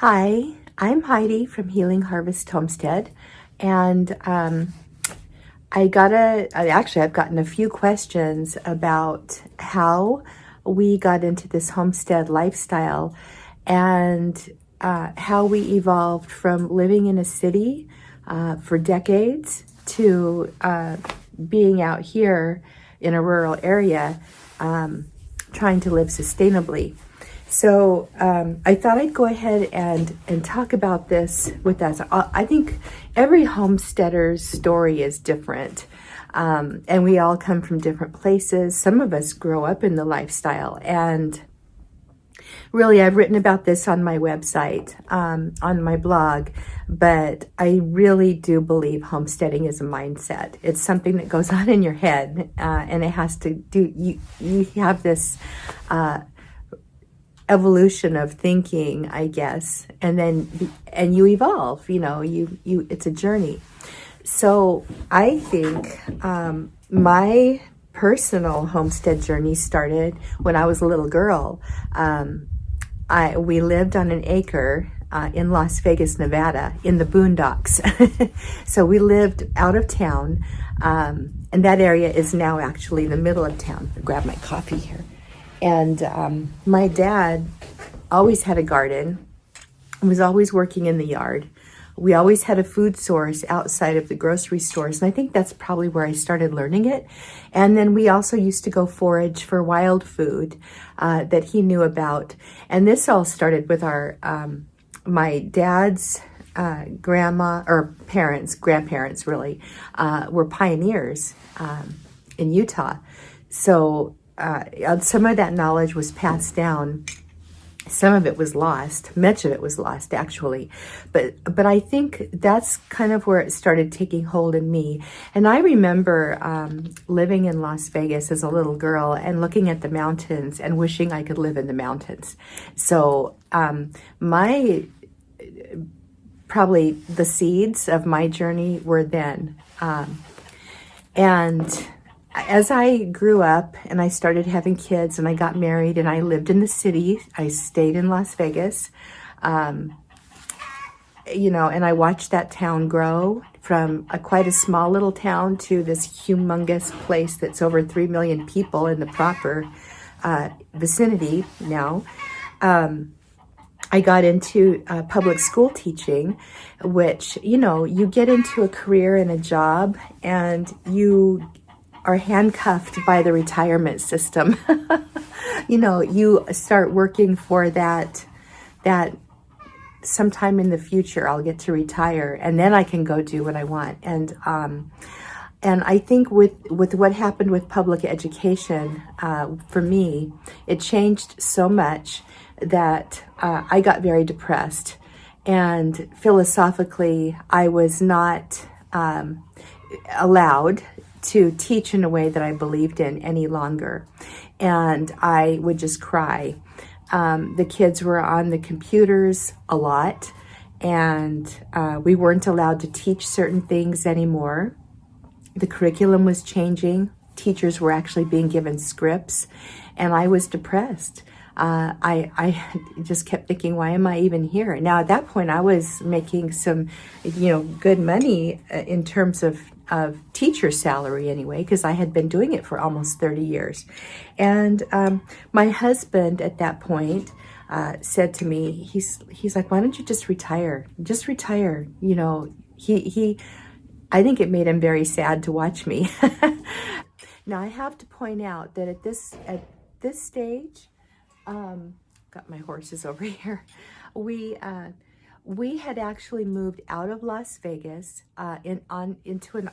Hi, I'm Heidi from Healing Harvest Homestead, and I've gotten a few questions about how we got into this homestead lifestyle and how we evolved from living in a city for decades to being out here in a rural area trying to live sustainably. So I thought I'd go ahead and talk about this with us. I think every homesteader's story is different, and we all come from different places. Some of us grow up in the lifestyle, and really I've written about this on my website, on my blog, but I really do believe homesteading is a mindset. It's something that goes on in your head, and it has to do, you have this evolution of thinking, I guess, and you evolve, it's a journey. So I think my personal homestead journey started when I was a little girl. We lived on an acre in Las Vegas, Nevada, in the boondocks. So we lived out of town, and that area is now actually in the middle of town. I'll grab my coffee here. And my dad always had a garden, was always working in the yard. We always had a food source outside of the grocery stores, and I think that's probably where I started learning it. And then we also used to go forage for wild food that he knew about. And this all started with my dad's grandparents really, were pioneers in Utah. So some of that knowledge was passed down. Some of it was lost. Much of it was lost, actually. But I think that's kind of where it started taking hold in me. And I remember living in Las Vegas as a little girl and looking at the mountains and wishing I could live in the mountains. So probably the seeds of my journey were then. And as I grew up and I started having kids and I got married and I lived in the city, I stayed in Las Vegas, and I watched that town grow from quite a small little town to this humongous place that's over 3 million people in the proper vicinity now. I got into public school teaching, which, you get into a career and a job and you are handcuffed by the retirement system. You start working for that sometime in the future I'll get to retire and then I can go do what I want. And I think with what happened with public education, for me, it changed so much that I got very depressed. And philosophically, I was not allowed to teach in a way that I believed in any longer. And I would just cry. The kids were on the computers a lot, and we weren't allowed to teach certain things anymore. The curriculum was changing. Teachers were actually being given scripts, and I was depressed. I just kept thinking, why am I even here? Now, at that point, I was making some, good money in terms of teacher salary anyway, because I had been doing it for almost 30 years. And my husband at that point said to me, he's like, why don't you just retire? Just retire. I think it made him very sad to watch me. Now, I have to point out that at this stage, got my horses over here, we had actually moved out of Las Vegas onto an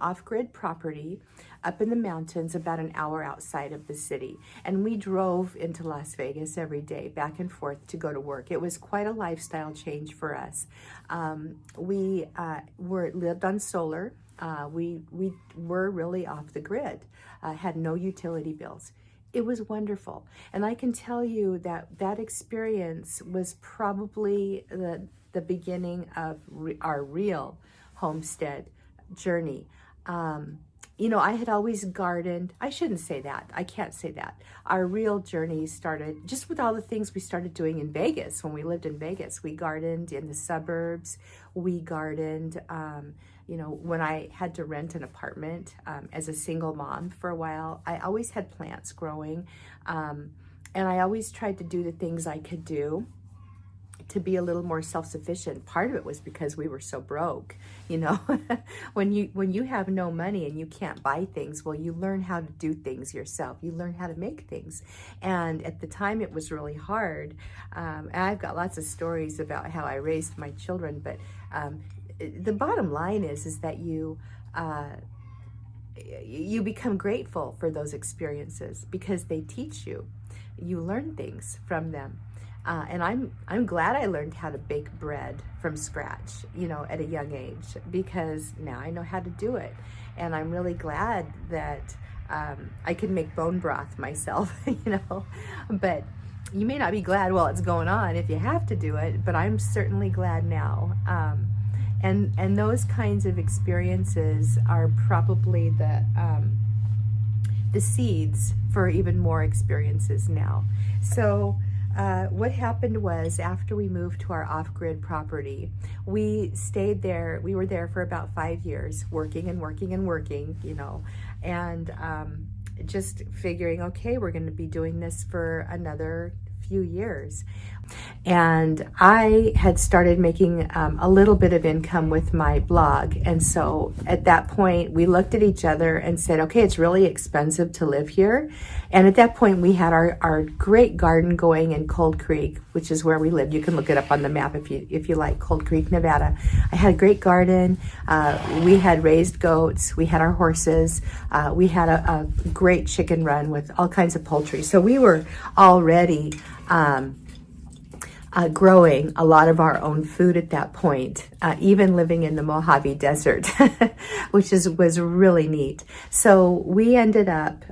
off-grid property up in the mountains about an hour outside of the city. And we drove into Las Vegas every day, back and forth to go to work. It was quite a lifestyle change for us. We lived on solar. We were really off the grid, had no utility bills. It was wonderful. And I can tell you that experience was probably the beginning of our real homestead journey. you know, I had always gardened. I shouldn't say that. I can't say that. Our real journey started just with all the things we started doing in Vegas. When we lived in Vegas, we gardened in the suburbs. We gardened, you know, when I had to rent an apartment as a single mom for a while, I always had plants growing. And I always tried to do the things I could do to be a little more self-sufficient. Part of it was because we were so broke, you know. when you have no money and you can't buy things, well, you learn how to do things yourself. You learn how to make things. And at the time it was really hard. And I've got lots of stories about how I raised my children, but the bottom line is that you become grateful for those experiences because they teach you. You learn things from them. And I'm glad I learned how to bake bread from scratch, you know, at a young age, because now I know how to do it. And I'm really glad that I can make bone broth myself, you know. But you may not be glad while it's going on if you have to do it, but I'm certainly glad now. And those kinds of experiences are probably the seeds for even more experiences now. So what happened was, after we moved to our off-grid property, we stayed there. We were there for about 5 years, working and working and working, you know, and just figuring, okay, we're going to be doing this for another few years. And I had started making a little bit of income with my blog. And so at that point, we looked at each other and said, okay, it's really expensive to live here. And at that point, we had our great garden going in Cold Creek, which is where we lived. You can look it up on the map if you like, Cold Creek, Nevada. I had a great garden. We had raised goats. We had our horses. We had a great chicken run with all kinds of poultry. So we were already growing a lot of our own food at that point, even living in the Mojave Desert, which was really neat. So we ended up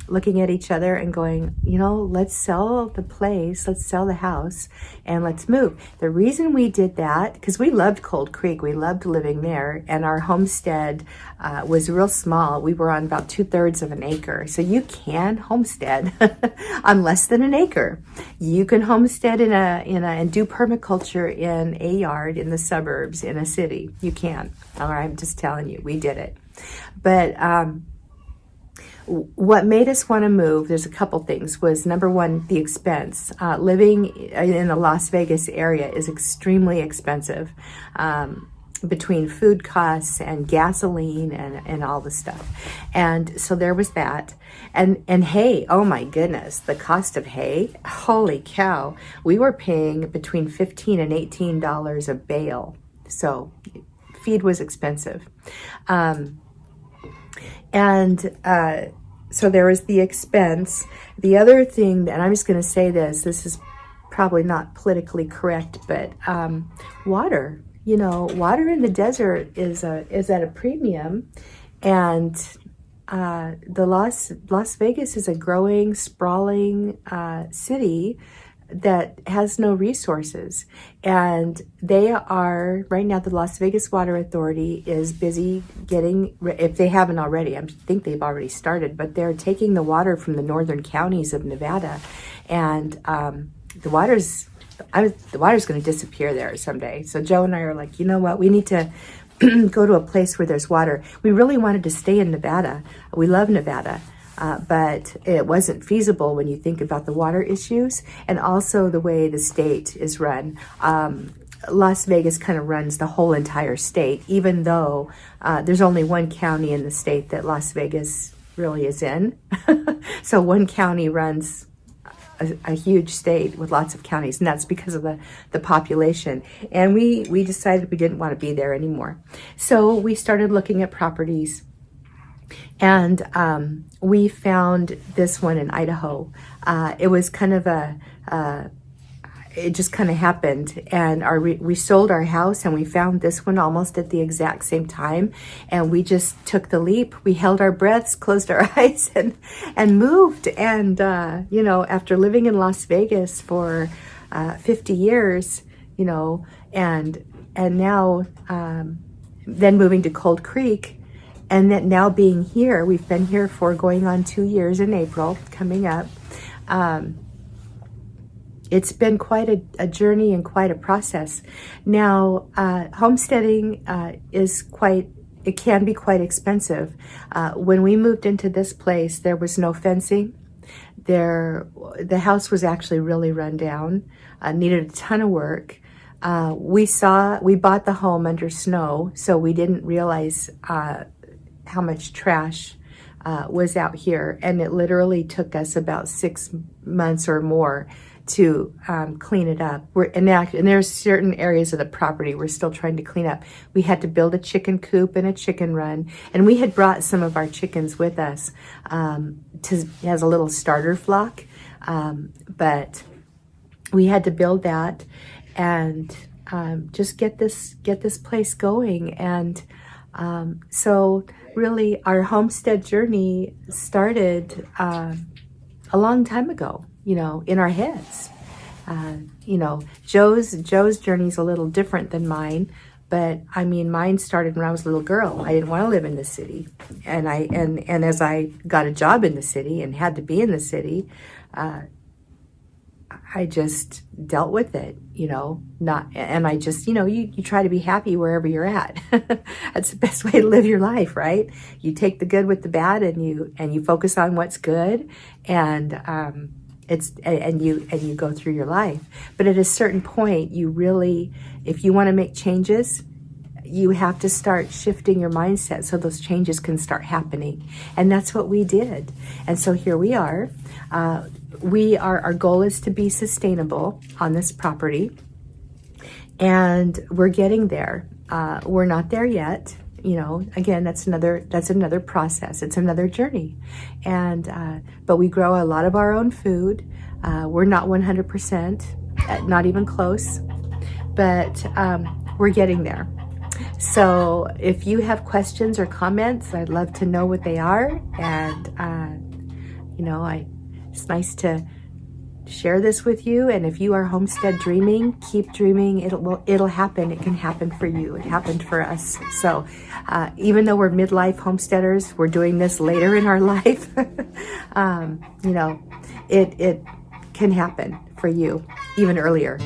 looking at each other and going, you know, let's sell the place, let's sell the house, and let's move. The reason we did that, because we loved Cold Creek, we loved living there, and our homestead was real small. We were on about 2/3 of an acre. So you can homestead on less than an acre. You can homestead and do permaculture in a yard in the suburbs in a city. You can. All right, I'm just telling you, we did it. But what made us want to move, there's a couple things, was number one, the expense. Living in the Las Vegas area is extremely expensive. Between food costs and gasoline and all the stuff. And so there was that. And hay, oh my goodness, the cost of hay, holy cow. We were paying between $15 and $18 a bale. So feed was expensive. So there was the expense. The other thing, and I'm just going to say this is probably not politically correct, but water. You know, water in the desert is at a premium, and the Las Vegas is a growing, sprawling city that has no resources. And they are, right now, the Las Vegas Water Authority is busy getting, if they haven't already, I think they've already started, but they're taking the water from the northern counties of Nevada, and the water's going to disappear there someday. So Joe and I are like, you know what? We need to go to a place where there's water. We really wanted to stay in Nevada. We love Nevada, but it wasn't feasible when you think about the water issues and also the way the state is run. Las Vegas kind of runs the whole entire state, even though there's only one county in the state that Las Vegas really is in. So one county runs a huge state with lots of counties, and that's because of the population. And we decided we didn't want to be there anymore. So we started looking at properties, and we found this one in Idaho. It was kind of it just kind of happened, and we sold our house and we found this one almost at the exact same time, and we just took the leap. We held our breaths, closed our eyes, and moved. And you know, after living in Las Vegas for 50 years, you know, and now then moving to Cold Creek, And that now being here, we've been here for going on 2 years in April, coming up. It's been quite a journey and quite a process. Now, homesteading it can be quite expensive. When we moved into this place, there was no fencing. The house was actually really run down, needed a ton of work. We bought the home under snow, so we didn't realize how much trash was out here, and it literally took us about 6 months or more to clean it up. And there's certain areas of the property we're still trying to clean up. We had to build a chicken coop and a chicken run, and we had brought some of our chickens with us as a little starter flock, but we had to build that and just get this place going. And so really our homestead journey started a long time ago, in our heads. Joe's journey is a little different than mine, but I mean, mine started when I was a little girl. I didn't want to live in the city, and as I got a job in the city and had to be in the city, I just dealt with it, and I just, you try to be happy wherever you're at. That's the best way to live your life, right? You take the good with the bad, and you focus on what's good, and you go through your life. But at a certain point, if you want to make changes, you have to start shifting your mindset so those changes can start happening. And that's what we did. And so here we are. Our goal is to be sustainable on this property, and we're getting there. We're not there yet. Again, that's another process. It's another journey. But we grow a lot of our own food. We're not 100%, not even close, but we're getting there. So if you have questions or comments, I'd love to know what they are. And, it's nice to share this with you. And if you are homestead dreaming, keep dreaming. It'll happen. It can happen for you. It happened for us. So even though we're midlife homesteaders, we're doing this later in our life. It can happen for you even earlier.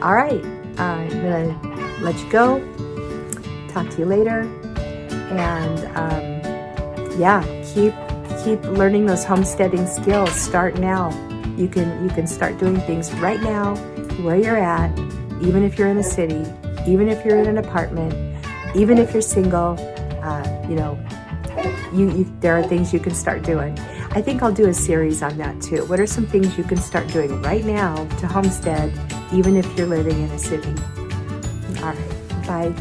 All right. I'm going to let you go. Talk to you later. And keep learning those homesteading skills. Start now. You can start doing things right now where you're at, even if you're in the city, even if you're in an apartment, even if you're single. There are things you can start doing. I think I'll do a series on that too. What are some things you can start doing right now to homestead, even if you're living in a city? All right, bye.